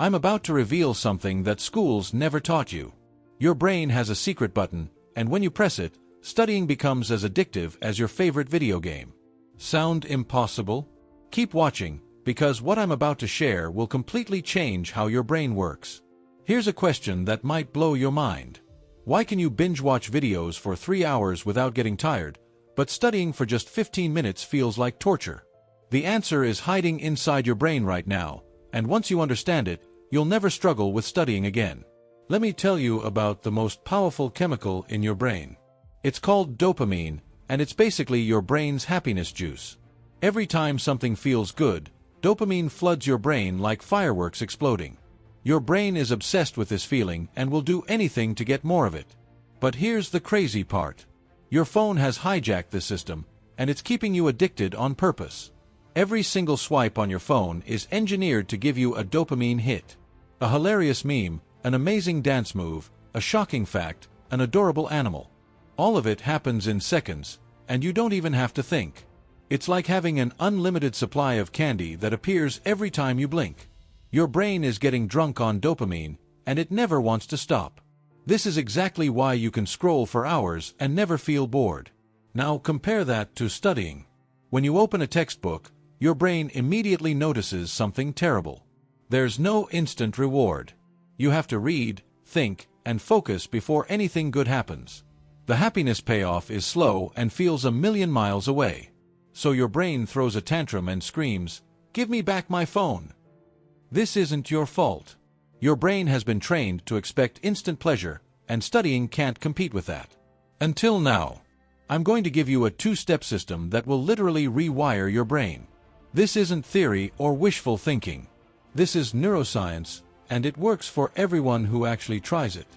I'm about to reveal something that schools never taught you. Your brain has a secret button, and when you press it, studying becomes as addictive as your favorite video game. Sound impossible? Keep watching, because what I'm about to share will completely change how your brain works. Here's a question that might blow your mind. Why can you binge-watch videos for 3 hours without getting tired, but studying for just 15 minutes feels like torture? The answer is hiding inside your brain right now, and once you understand it, you'll never struggle with studying again. Let me tell you about the most powerful chemical in your brain. It's called dopamine, and it's basically your brain's happiness juice. Every time something feels good, dopamine floods your brain like fireworks exploding. Your brain is obsessed with this feeling and will do anything to get more of it. But here's the crazy part. Your phone has hijacked this system, and it's keeping you addicted on purpose. Every single swipe on your phone is engineered to give you a dopamine hit. A hilarious meme, an amazing dance move, a shocking fact, an adorable animal. All of it happens in seconds, and you don't even have to think. It's like having an unlimited supply of candy that appears every time you blink. Your brain is getting drunk on dopamine, and it never wants to stop. This is exactly why you can scroll for hours and never feel bored. Now compare that to studying. When you open a textbook, your brain immediately notices something terrible. There's no instant reward. You have to read, think, and focus before anything good happens. The happiness payoff is slow and feels a million miles away. So your brain throws a tantrum and screams, "Give me back my phone." This isn't your fault. Your brain has been trained to expect instant pleasure, and studying can't compete with that. Until now. I'm going to give you a two-step system that will literally rewire your brain. This isn't theory or wishful thinking. This is neuroscience, and it works for everyone who actually tries it.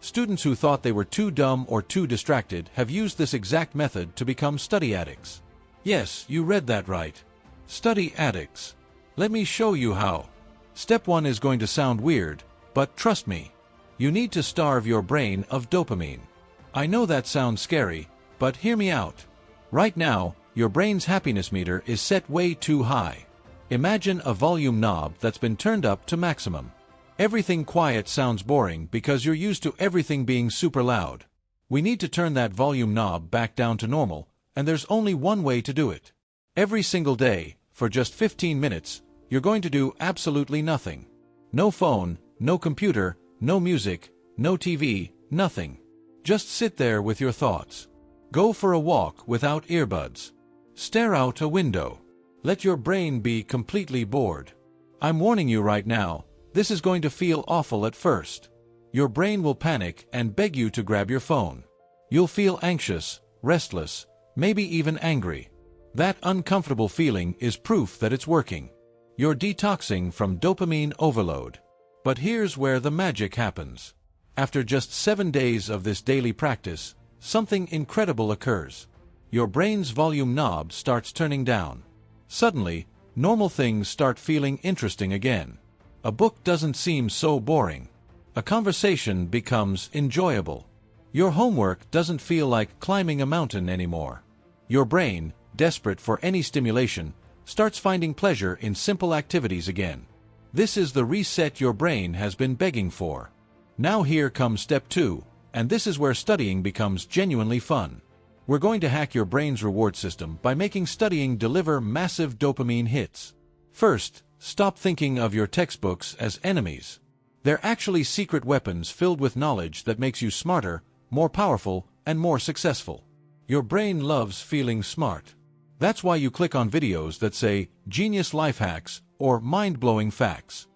Students who thought they were too dumb or too distracted have used this exact method to become study addicts. Yes, you read that right. Study addicts. Let me show you how. Step 1 is going to sound weird, but trust me. You need to starve your brain of dopamine. I know that sounds scary, but hear me out. Right now, your brain's happiness meter is set way too high. Imagine a volume knob that's been turned up to maximum. Everything quiet sounds boring because you're used to everything being super loud. We need to turn that volume knob back down to normal, and there's only one way to do it. Every single day, for just 15 minutes, you're going to do absolutely nothing. No phone, no computer, no music, no TV, nothing. Just sit there with your thoughts. Go for a walk without earbuds. Stare out a window. Let your brain be completely bored. I'm warning you right now, this is going to feel awful at first. Your brain will panic and beg you to grab your phone. You'll feel anxious, restless, maybe even angry. That uncomfortable feeling is proof that it's working. You're detoxing from dopamine overload. But here's where the magic happens. After just 7 days of this daily practice, something incredible occurs. Your brain's volume knob starts turning down. Suddenly, normal things start feeling interesting again. A book doesn't seem so boring. A conversation becomes enjoyable. Your homework doesn't feel like climbing a mountain anymore. Your brain, desperate for any stimulation, starts finding pleasure in simple activities again. This is the reset your brain has been begging for. Now here comes step 2, and this is where studying becomes genuinely fun. We're going to hack your brain's reward system by making studying deliver massive dopamine hits. First, stop thinking of your textbooks as enemies. They're actually secret weapons filled with knowledge that makes you smarter, more powerful, and more successful. Your brain loves feeling smart. That's why you click on videos that say, "Genius life hacks," or "mind-blowing facts."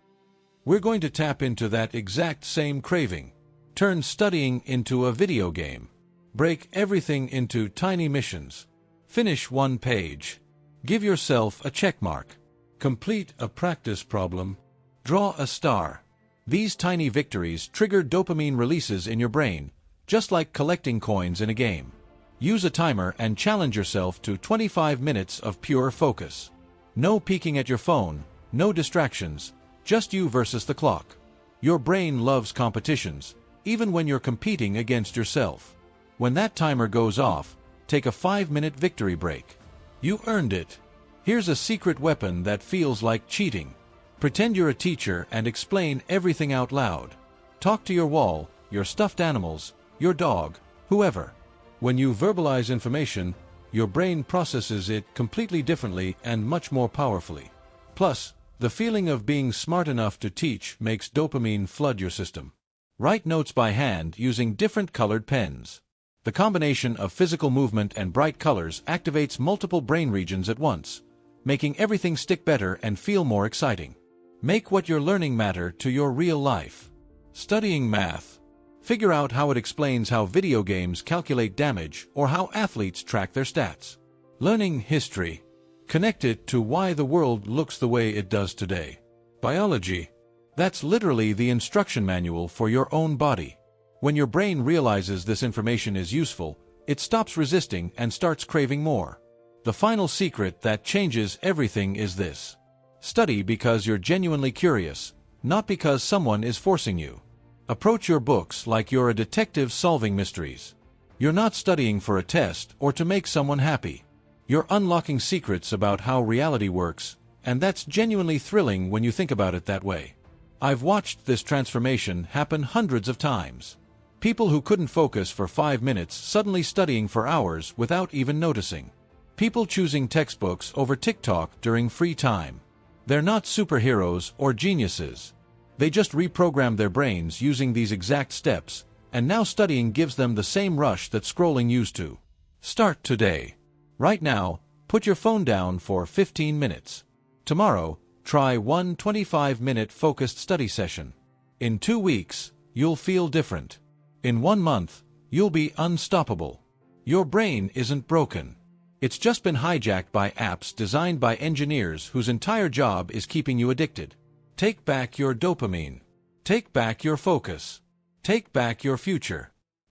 We're going to tap into that exact same craving. Turn studying into a video game. Break everything into tiny missions. Finish 1 page. Give yourself a check mark. Complete a practice problem. Draw a star. These tiny victories trigger dopamine releases in your brain, just like collecting coins in a game. Use a timer and challenge yourself to 25 minutes of pure focus. No peeking at your phone, no distractions, just you versus the clock. Your brain loves competitions, even when you're competing against yourself. When that timer goes off, take a 5-minute victory break. You earned it. Here's a secret weapon that feels like cheating. Pretend you're a teacher and explain everything out loud. Talk to your wall, your stuffed animals, your dog, whoever. When you verbalize information, your brain processes it completely differently and much more powerfully. Plus, the feeling of being smart enough to teach makes dopamine flood your system. Write notes by hand using different colored pens. The combination of physical movement and bright colors activates multiple brain regions at once, making everything stick better and feel more exciting. Make what you're learning matter to your real life. Studying math. Figure out how it explains how video games calculate damage or how athletes track their stats. Learning history. Connect it to why the world looks the way it does today. Biology. That's literally the instruction manual for your own body. When your brain realizes this information is useful, it stops resisting and starts craving more. The final secret that changes everything is this. Study because you're genuinely curious, not because someone is forcing you. Approach your books like you're a detective solving mysteries. You're not studying for a test or to make someone happy. You're unlocking secrets about how reality works, and that's genuinely thrilling when you think about it that way. I've watched this transformation happen hundreds of times. People who couldn't focus for 5 minutes suddenly studying for hours without even noticing. People choosing textbooks over TikTok during free time. They're not superheroes or geniuses. They just reprogrammed their brains using these exact steps, and now studying gives them the same rush that scrolling used to. Start today. Right now, put your phone down for 15 minutes. Tomorrow, try one 25-minute focused study session. In 2 weeks, you'll feel different. In 1 month, you'll be unstoppable. Your brain isn't broken. It's just been hijacked by apps designed by engineers whose entire job is keeping you addicted. Take back your dopamine. Take back your focus. Take back your future.